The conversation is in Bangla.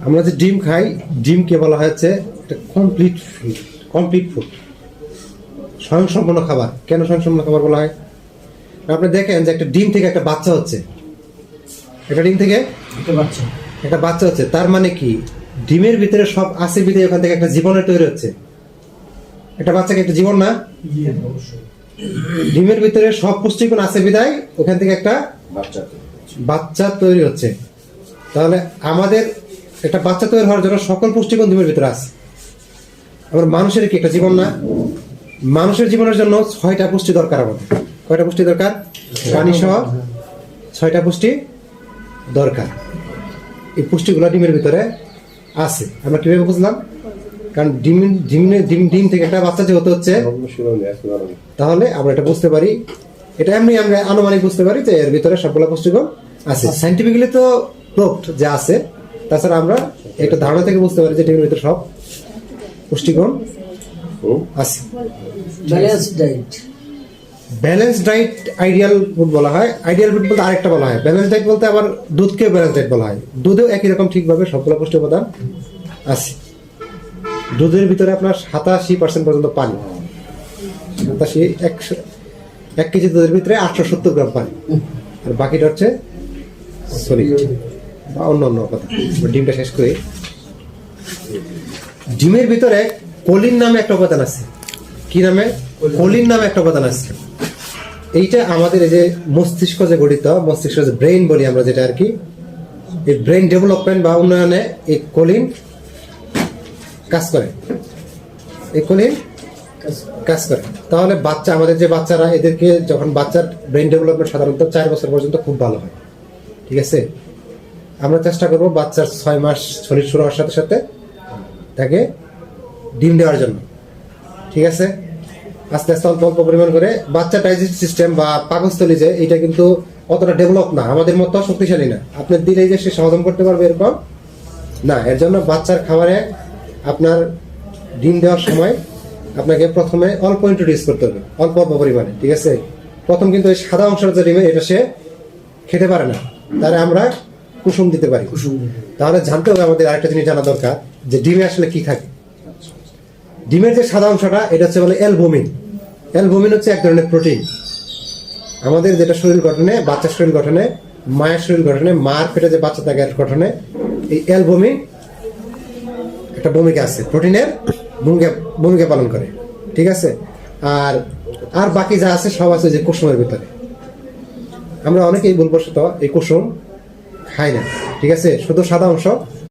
আমরা যে ডিম খাই, ডিমকে বলা হয়েছে একটা কমপ্লিট ফুড, স্বয়ংসম্পূর্ণ খাবার। কেন স্বয়ংসম্পূর্ণ খাবার বলা হয়? আপনি দেখেন যে একটা ডিম থেকে একটা বাচ্চা হচ্ছে, একটা ডিম থেকে একটা বাচ্চা হচ্ছে, তার মানে কি ডিমের ভিতরে সব আছে বিধে ওখান থেকে একটা জীবনের তৈরি হচ্ছে। একটা বাচ্চাকে একটা জীবন না, ডিমের ভিতরে সব পুষ্টিগুণ আছে বিধায় ওখান থেকে একটা বাচ্চা তৈরি হচ্ছে। তাহলে আমাদের একটা বাচ্চা তৈরি হওয়ার জন্য সকল পুষ্টিগুণ ডিমের ভিতরে আছে। আমার মানুষের কি একটা জীবন না? মানুষের জীবনের জন্য 6টা পুষ্টি দরকার। আমাদের কয়টা পুষ্টি দরকার? পানি সহ 6টা পুষ্টি দরকার। এই পুষ্টিগুলো ডিমের ভিতরে আছে। আমরা কিভাবে বুঝলাম? কারণ ডিম থেকে একটা বাচ্চা যে হতে হচ্ছে, তাহলে আমরা এটা বুঝতে পারি। এটা এমনি আমরা আনুমানিক বুঝতে পারি যে এর ভিতরে সবগুলো পুষ্টিগুণ আছে। সাইন্টিফিক্যালি তো প্রুভড যে আছে, তাছাড়া আমরা একটা ধারণা থেকে বুঝতে পারি যে ডিমের ভিতরে সব পুষ্টিগুণ আছে। ব্যালেন্স ডায়েট আইডিয়াল ফুড বলা হয়। আইডিয়াল ফুড বলতে আরেকটা বলা হয় ব্যালেন্স ডায়েট বলতে, আবার দুধকে ব্যালেন্স ডায়েট বলা হয়। দুধেও একই রকম ঠিকভাবে সবগুলো পুষ্টি উপাদান আছে। দুধের ভিতরে আপনার 87% পর্যন্ত পানি। 1 কেজি দুধের ভিতরে 870 গ্রাম পানি, আর বাকিটা হচ্ছে সলিড বা অন্য কথা। ডিমটা শেষ করে, ডিমের ভিতরে কোলিন নামে একটা উপাদান আছে। কি নামে? কোলিন নামে একটা উপাদান আছে। এইটা আমাদের এই যে মস্তিষ্ক যে গঠিত, মস্তিষ্ক যে ব্রেইন বলি আমরা যেটা আর কি, এই ব্রেইন ডেভেলপমেন্ট বা উন্নয়নে এই কোলিন কাজ করে। এই কোলিন কাজ করে। তাহলে বাচ্চা, আমাদের যে বাচ্চারা, এদেরকে যখন বাচ্চার ব্রেইন ডেভেলপমেন্ট সাধারণত 4 বছর পর্যন্ত খুব ভালো হয়, ঠিক আছে? আমরা চেষ্টা করবো বাচ্চার 6 মাস শরীর শুরু হওয়ার সাথে সাথে তাকে ডিম দেওয়ার জন্য, ঠিক আছে? আস্তে আস্তে অল্প অল্প পরিমাণ করে। বাচ্চা ডাইজেস্ট সিস্টেম বা পাকস্থলী যে, এটা কিন্তু অতটা ডেভেলপ না, আমাদের মতো শক্তিশালী না। আপনি দিলেই যে সে হজম করতে পারবে এরকম না। এর জন্য বাচ্চার খাবারে আপনার ডিম দেওয়ার সময় আপনাকে প্রথমে অল্প ইন্ট্রোডিউস করতে হবে, অল্প অল্প পরিমাণে, ঠিক আছে? প্রথম কিন্তু এই সাদা অংশের যে ডিমে, এটা সে খেতে পারে না, তাহলে আমরা কুসুম দিতে পারি। তাহলে জানতে হবে আমাদের আরেকটা জিনিস জানা দরকার, যে ডিমে আসলে কি থাকে। ডিমের যে সাদা অংশটা, এটা হচ্ছে বলে অ্যালবুমিন। অ্যালবুমিন হচ্ছে এক ধরনের প্রোটিন। আমাদের যেটা শরীর গঠনে, বাচ্চার শরীর গঠনে, মায়ের শরীর গঠনে, মার পেটে যে বাচ্চা থাকে গঠনে, এই অ্যালবুমিন একটা ভূমিকা আছে, প্রোটিনের ভূমিকা পালন করে, ঠিক আছে? আর বাকি যা আছে সব আছে যে কুসুমের ভিতরে। আমরা অনেকেই ভুলবশত এই কুসুম খাই না, ঠিক আছে? শুধু সাদা অংশ